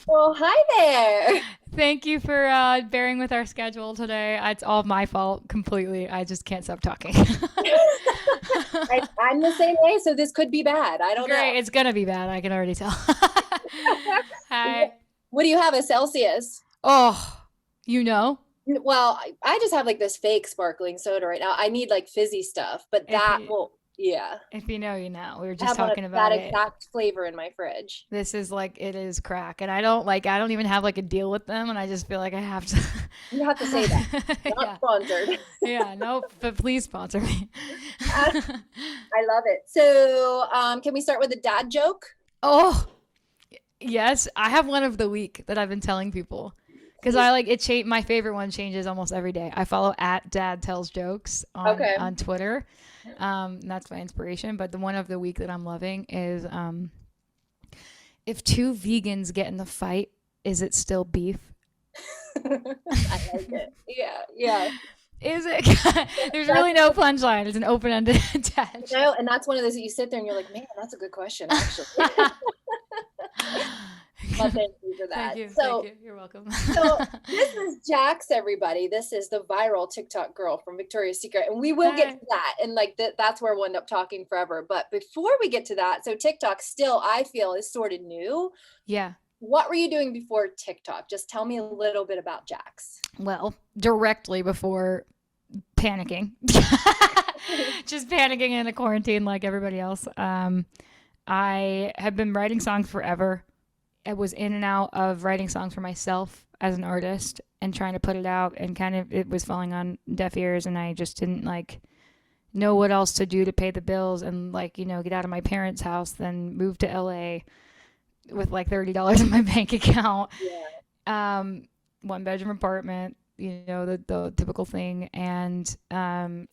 Well, hi there. Thank you for bearing with our schedule today. It's all my fault completely. I just can't stop talking. I'm the same way, so this could be bad. I don't know. Great. It's going to be bad. I can already tell. Hi. What do you have, a Celsius? Oh, you know, Well, I just have like this fake sparkling soda right now. I need like fizzy stuff, but if that you will, yeah. if you know, you know. We were I just have one of talking that about it. exact flavor in my fridge. This is like it is crack, and I don't even have like a deal with them, and I just feel like I have You have to say that. to. Not Yeah. sponsored. Yeah, nope, but please sponsor me. I love it. So, can we start with a dad joke? Oh, yes, I have one of the week that I've been telling people because Please. I like it. My favorite one changes almost every day. I follow at Dad Tells Jokes on Okay. on Twitter. And that's my inspiration. But the one of the week that I'm loving is if two vegans get in the fight, is it still beef? I like it. Yeah, yeah. Is it? There's That's really no punchline. It's an open-ended dad joke. and that's one of those that you sit there and you're like, man, that's a good question, actually. Well, thank you for Thank that. you. Thank So, you. You're welcome. so this is Jax, everybody. This is the viral TikTok girl from Victoria's Secret, and we will get Hi. to that. And like that's where we'll end up talking forever. But before we get to that, so TikTok still, I feel, is sort of new. Yeah. What were you doing before TikTok? Just tell me a little bit about Jax. Well, directly before panicking. Just panicking in a quarantine like everybody else. I have been writing songs forever. I was in and out of writing songs for myself as an artist and trying to put it out, and kind of it was falling on deaf ears, and I just didn't like know what else to do to pay the bills and like get out of my parents' house, then move to LA with like $30 in my bank account. Yeah. One bedroom apartment, the typical thing, and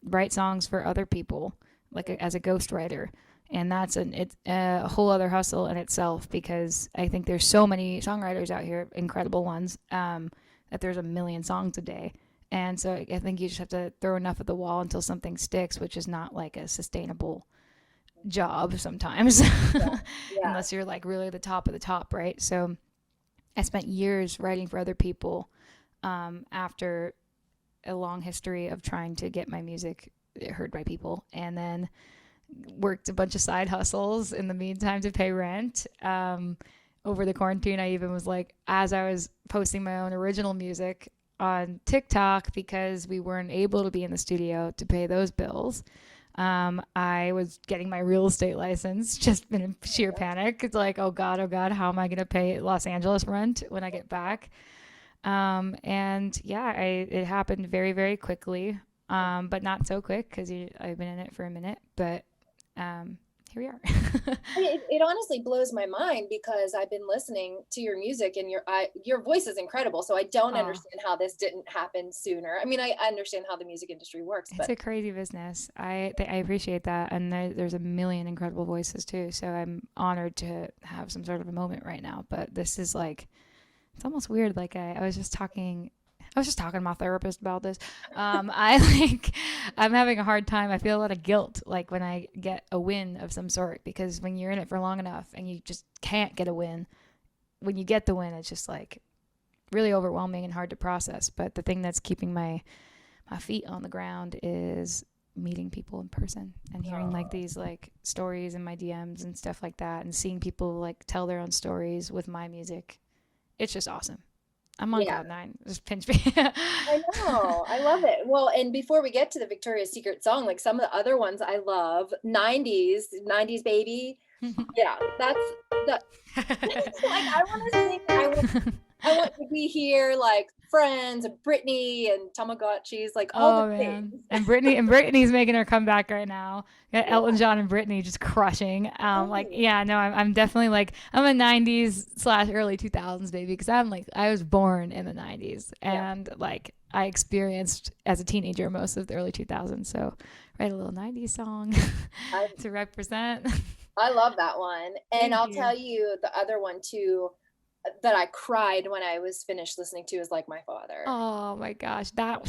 write songs for other people, like as a ghostwriter. And it's a whole other hustle in itself because I think there's so many songwriters out here, incredible ones, that there's a million songs a day. And so I think you just have to throw enough at the wall until something sticks, which is not like a sustainable job sometimes, Yeah. Yeah. unless you're like really the top of the top, right? So I spent years writing for other people after a long history of trying to get my music heard by people, and then worked a bunch of side hustles in the meantime to pay rent. Over the quarantine, I even was like, as I was posting my own original music on TikTok because we weren't able to be in the studio to pay those bills. I was getting my real estate license just in sheer panic. It's like, oh God, how am I going to pay Los Angeles rent when I get back? And yeah, it happened very, very quickly, but not so quick because I've been in it for a minute. But here we are. It honestly blows my mind because I've been listening to your music and your voice is incredible. So I don't Oh, understand how this didn't happen sooner. I mean, I understand how the music industry works, it's but a crazy business. I appreciate that, and there's a million incredible voices too. So I'm honored to have some sort of a moment right now. But this is like it's almost weird. Like I was just talking to my therapist about this. I like I'm having a hard time. I feel a lot of guilt like when I get a win of some sort because when you're in it for long enough and you just can't get a win, when you get the win, it's just like really overwhelming and hard to process. But the thing that's keeping my feet on the ground is meeting people in person and hearing like these like stories in my DMs and stuff like that and seeing people like tell their own stories with my music. It's just awesome. I'm on yeah, cloud nine. Just pinch me. I know. I love it. Well, and before we get to the Victoria's Secret song, like some of the other ones I love, 90s baby. Yeah, that's the like I want to sing I want to be here like Friends and Britney and Tamagotchis, like all the Oh man. things. And Britney's making her comeback right now. Got Elton John and Britney just crushing. Like Yeah. yeah, no, I'm definitely like I'm a '90s slash early 2000s baby because I'm like I was born in the '90s Yeah. and like I experienced as a teenager most of the early 2000s. So write a little '90s song I to represent. I love that one. And Thank I'll you. tell you the other one too that I cried when I was finished listening to is Like My Father. Oh my gosh. That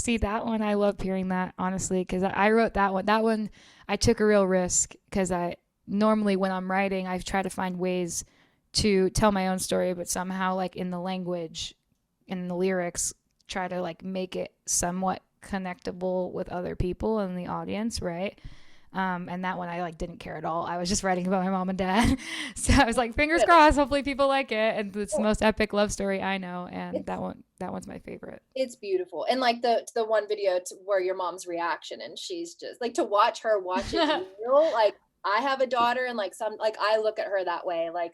one I love hearing that honestly because I wrote that one. That one I took a real risk because I normally when I'm writing I try to find ways to tell my own story, but somehow like in the language, in the lyrics, try to like make it somewhat connectable with other people in the audience, right? And that one I like didn't care at all. I was just writing about my mom and dad. So I was like, fingers crossed, hopefully people like it. And it's the most epic love story I know. And that one's my favorite. It's beautiful. And like the one video where your mom's reaction, and she's just like, to watch her watch it real, like I have a daughter, and like I look at her that way, like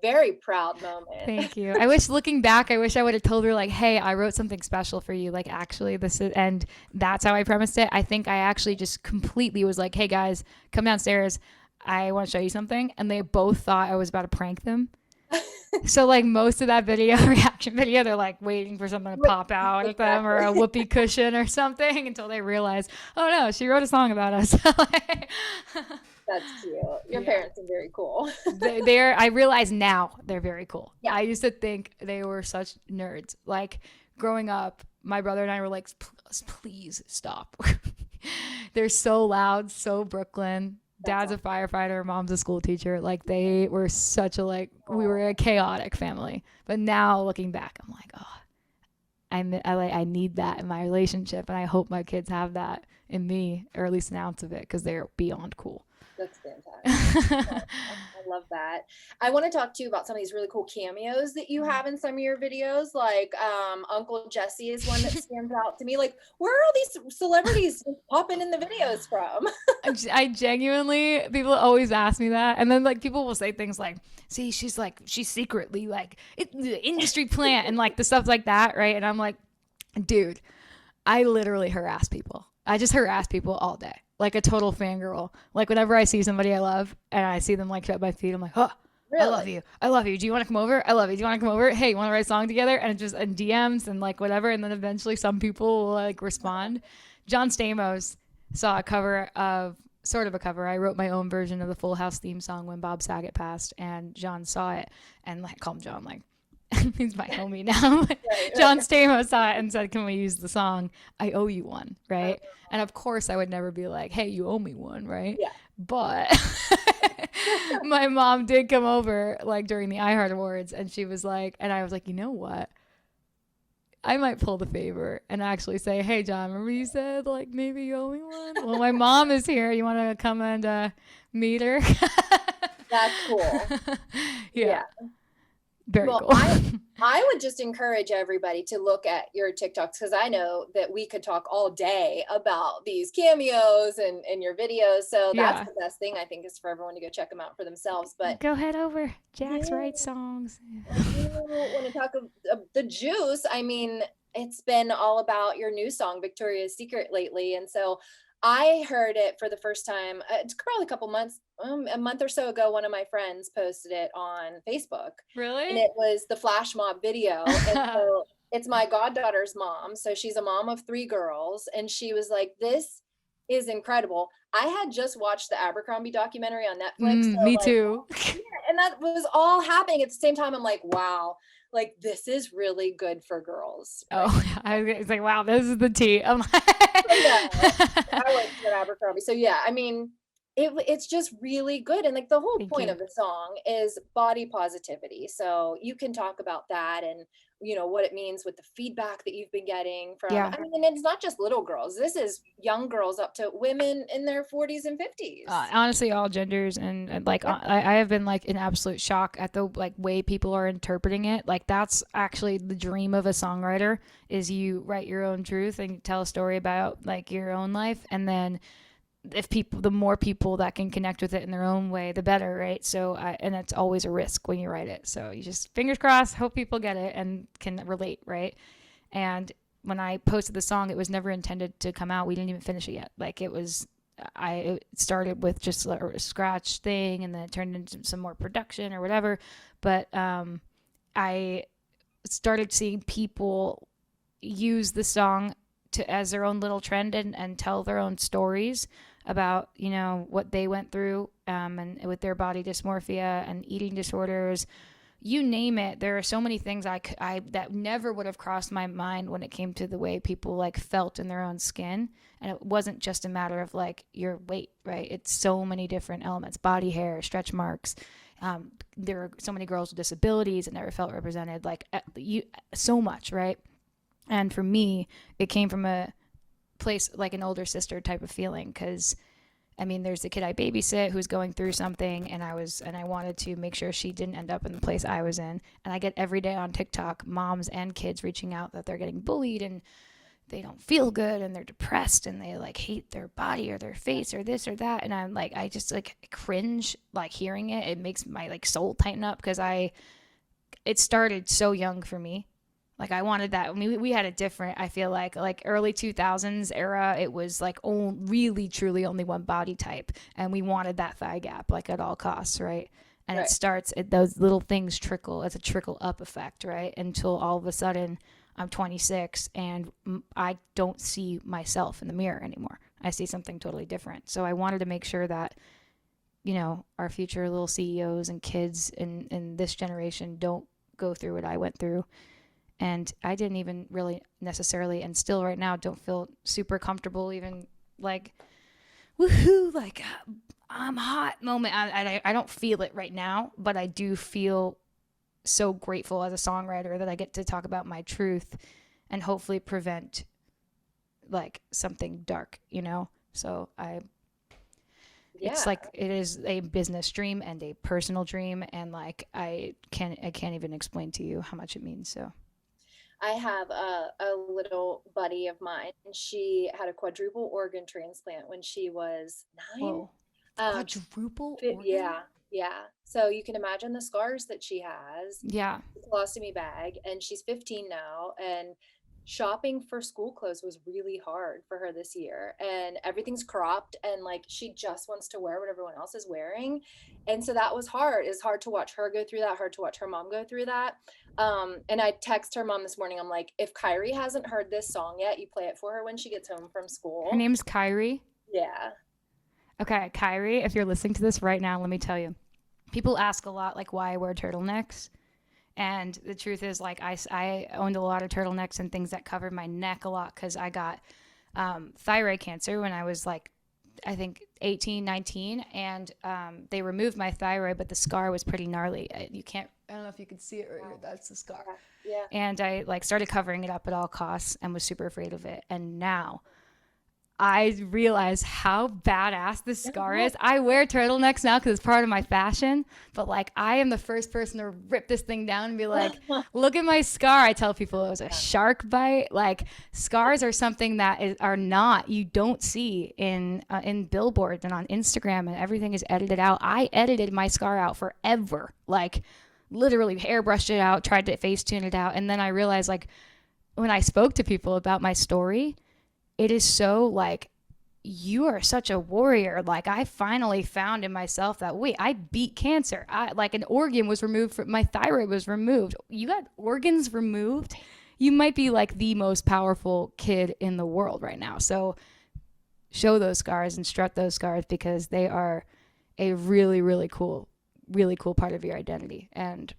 very proud moment. Thank you. I wish, looking back, I wish I would have told her like, hey, I wrote something special for you. Like, actually, this is, and that's how I premised it. I think I actually just completely was like, hey guys, come downstairs. I want to show you something. And they both thought I was about to prank them. So like most of that reaction video, they're like waiting for something to pop out at them, or a whoopee cushion or something, until they realize, oh no, she wrote a song about us. That's cute. Your parents are very cool. They're, I realize now they're very cool. Yeah. I used to think they were such nerds. Like growing up, my brother and I were like, please stop. They're so loud, so Brooklyn. Dad's a firefighter, mom's a school teacher. Like they were such a we were a chaotic family. But now looking back, I'm like, oh, I need that in my relationship, and I hope my kids have that in me, or at least an ounce of it, because they're beyond cool. That's fantastic. I love that. I want to talk to you about some of these really cool cameos that you have in some of your videos. Like Uncle Jesse is one that stands out to me. Like, where are all these celebrities popping in the videos from? I genuinely, people always ask me that. And then like people will say things like, see, she's secretly like the industry plant, and like the stuff like that, right? And I'm like, dude, I literally harass people. I just harass people all day. Like a total fangirl. Like whenever I see somebody I love and I see them like at my feet, I'm like, oh, really? I love you. I love you. Do you want to come over? I love you. Do you want to come over? Hey, you want to write a song together? And just in DMs and like whatever. And then eventually some people will like respond. John Stamos saw a cover of, sort of a cover. I wrote my own version of the Full House theme song when Bob Saget passed, and John saw it and like called John like, he's my homie now. John Stamos saw it and said, can we use the song I Owe You One, right? And of course I would never be like, hey, you owe me one, right? Yeah. But my mom did come over like during the iHeart Awards, and she was like, and I was like, you know what? I might pull the favor and actually say, hey, John, remember you said like maybe you owe me one? Well, my mom is here. You want to come and meet her? That's cool. Yeah. Very cool. I would just encourage everybody to look at your TikToks, because I know that we could talk all day about these cameos and your videos. So that's the best thing, I think, is for everyone to go check them out for themselves. But go head over. Jaxs writes songs. When we talk of the juice, I mean, it's been all about your new song, Victoria's Secret, lately. And so I heard it for the first time, it's probably a couple months, a month or so ago. One of my friends posted it on Facebook. Really? And it was the flash mob video. And so it's my goddaughter's mom. So she's a mom of 3 girls. And she was like, this is incredible. I had just watched the Abercrombie documentary on Netflix. Me too. Yeah, and that was all happening at the same time. I'm like, wow. Like, this is really good for girls. Right? Oh, I was like, wow, this is the tea. I'm like, I like Abercrombie. So yeah, I mean, it's just really good. And like the whole point of the song is body positivity. So you can talk about that, and you know what it means with the feedback that you've been getting from, I mean, it's not just little girls. This is young girls up to women in their 40s and 50s. Honestly, all genders. And like, I have been like in absolute shock at the like way people are interpreting it. Like that's actually the dream of a songwriter, is you write your own truth and tell a story about like your own life. And then the more people that can connect with it in their own way, the better, right? So, and it's always a risk when you write it. So you just fingers crossed, hope people get it and can relate, right? And when I posted the song, it was never intended to come out. We didn't even finish it yet. Like it started with just a scratch thing, and then it turned into some more production or whatever. But I started seeing people use the song as their own little trend and tell their own stories about, you know, what they went through and with their body dysmorphia and eating disorders, you name it. There are so many things that never would have crossed my mind when it came to the way people like felt in their own skin. And it wasn't just a matter of like your weight, right? It's so many different elements, body hair, stretch marks. There were so many girls with disabilities that never felt represented, like so much, right? And for me, it came from a place like an older sister type of feeling, because I mean, there's the kid I babysit who's going through something, and I wanted to make sure she didn't end up in the place I was in. And I get every day on TikTok moms and kids reaching out that they're getting bullied and they don't feel good and they're depressed and they like hate their body or their face or this or that. And I'm like, I just like cringe like hearing it. It makes my like soul tighten up, because it started so young for me. Like I wanted that. I mean, we had a different, I feel like early 2000s era, it was like really truly only one body type. And we wanted that thigh gap like at all costs, right? And Right. it starts, those little things trickle, it's a trickle up effect, right? Until all of a sudden I'm 26 and I don't see myself in the mirror anymore. I see something totally different. So I wanted to make sure that, you know, our future little CEOs and kids in this generation don't go through what I went through. And I didn't even really necessarily, and still right now, don't feel super comfortable even like, woohoo, like I'm hot moment. I don't feel it right now, but I do feel so grateful as a songwriter that I get to talk about my truth and hopefully prevent like something dark, you know? So it's like, it is a business dream and a personal dream. And like, I can't even explain to you how much it means. So I have a little buddy of mine. She had a quadruple organ transplant when she was 9. whoa. Um, Quadruple organ? yeah, yeah. So you can imagine the scars that she has. Yeah. Colostomy bag, and she's 15 now, and shopping for school clothes was really hard for her this year, and everything's cropped, and like she just wants to wear what everyone else is wearing. And so that was hard. It's hard to watch her go through that, hard to watch her mom go through that. And I text her mom this morning, I'm like, if Kyrie hasn't heard this song yet, you play it for her when she gets home from Her school. name's Kyrie. Yeah. Okay, Kyrie, if you're listening to this right now, let me tell you. People ask a lot like why I wear turtlenecks. And the truth is, like, I owned a lot of turtlenecks and things that covered my neck a lot because I got thyroid cancer when I was like, I think 18, 19. And they removed my thyroid, but the scar was pretty gnarly. I don't know if you can see it right here. That's the scar. Yeah. And I like started covering it up at all costs and was super afraid of it. And now I realize how badass this scar is. I wear turtlenecks now because it's part of my fashion, but like I am the first person to rip this thing down and be like, look at my scar. I tell people it was a shark bite. Like scars are something that are not, you don't see in billboards and on Instagram, and everything is edited out. I edited my scar out forever. Like literally airbrushed it out, tried to face tune it out. And then I realized like when I spoke to people about my story, it is so like, you are such a warrior. Like I finally found in myself that, wait, I beat cancer. Like an organ was removed my thyroid was removed. You got organs removed. You might be like the most powerful kid in the world right now. So show those scars and strut those scars, because they are a really, really cool part of your identity, and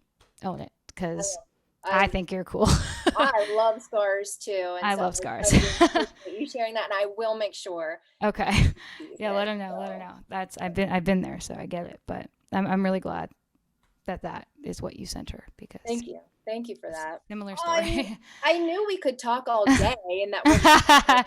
own it, because I think you're cool. I love scars too. And I so love scars. I really appreciate you sharing that, and I will make sure. Okay. Yeah, let her know. Let her know. I've been there, so I get it. But I'm really glad that is what you sent her, because Thank you for that. Similar story. I knew we could talk all day, and that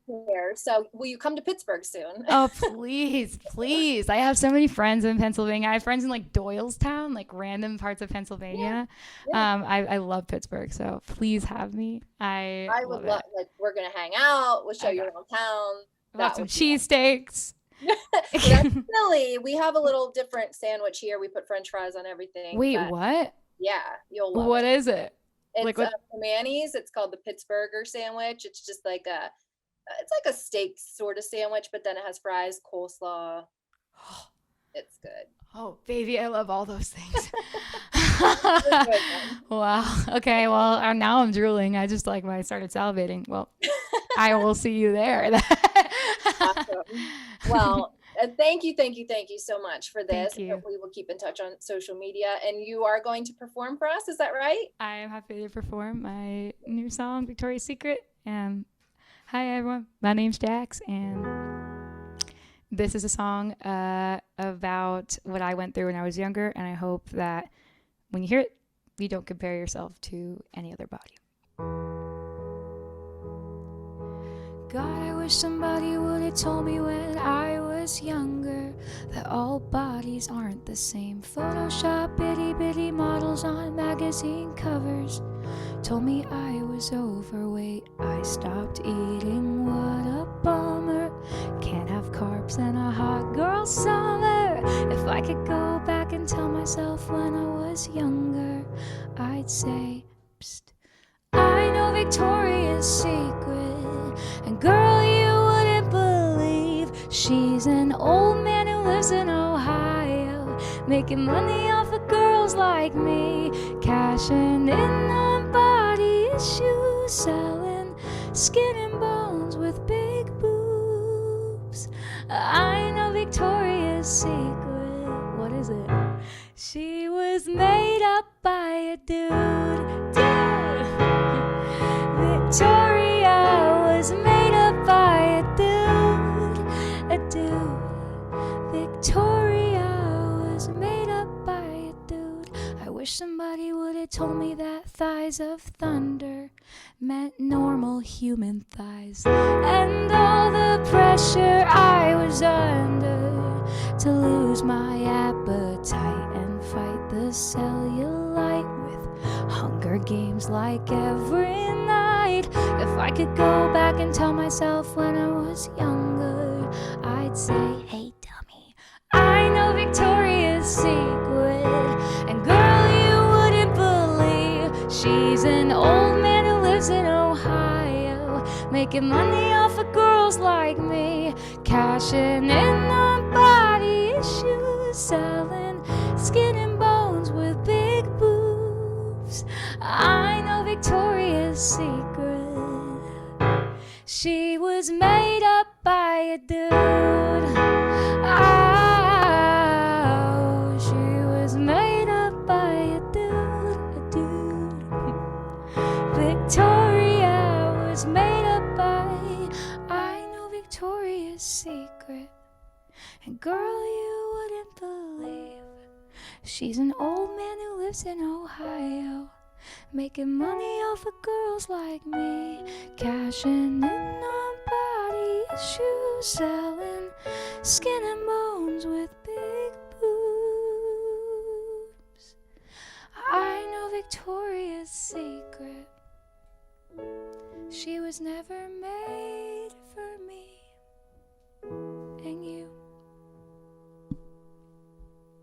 we're here. So will you come to Pittsburgh soon? Oh, please. I have so many friends in Pennsylvania. I have friends in like Doylestown, like random parts of Pennsylvania. Yeah. I love Pittsburgh, so please have me. I would love like we're gonna hang out. We'll show you around town. Love some cheesesteaks. That's silly. We have a little different sandwich here. We put French fries on everything. Wait, what? Yeah, you'll love What is it? It's like what? Manny's. It's called the Pittsburgher sandwich. It's just like it's like a steak sort of sandwich, but then it has fries, coleslaw. It's good. Oh, baby, I love all those things. Wow. Okay, well, now I'm drooling. I just like when I started salivating. Well, I will see you there. Awesome. Well, thank you so much for this. Hopefully we'll keep in touch on social media, and you are going to perform for us. Is that right? I am happy to perform my new song, Victoria's Secret. And hi, everyone. My name's Jaxs, and this is a song about what I went through when I was younger, and I hope that when you hear it, you don't compare yourself to any other body. God, I wish somebody would have told me when I was younger that all bodies aren't the same. Photoshop itty bitty models on magazine covers told me I was overweight. I stopped eating, what a bummer. Can't have carbs in a hot girl summer. If I could go back and tell myself when I was younger, I'd say, psst, I know Victoria's Secret, and girl, you wouldn't believe she's an old man who lives in Ohio, making money off of girls like me, cashing in on body issues, selling skin and bones with big boobs. I know Victoria's Secret. What is it? She was made up by a dude. Victoria was made up by a dude. Victoria was made up by a dude. I wish somebody would have told me that thighs of thunder meant normal human thighs, and all the pressure I was under to lose my appetite and fight the cellulite with Hunger Games like every night. If I could go back and tell myself when I was younger, I'd say, hey dummy, I know Victoria's Secret, and girl, you wouldn't believe she's an old man who lives in Ohio, making money off of girls like me, cashing in on body issues, selling skin and bones with big boobs. I know Victoria's Secret. She was made up by a dude. Oh, she was made up by a dude. Victoria was made up by, I know Victoria's Secret. And girl, you wouldn't believe she's an old man who lives in Ohio, making money off of girls like me, cashing in on body issues, selling skin and bones with big boobs. I know Victoria's Secret. She was never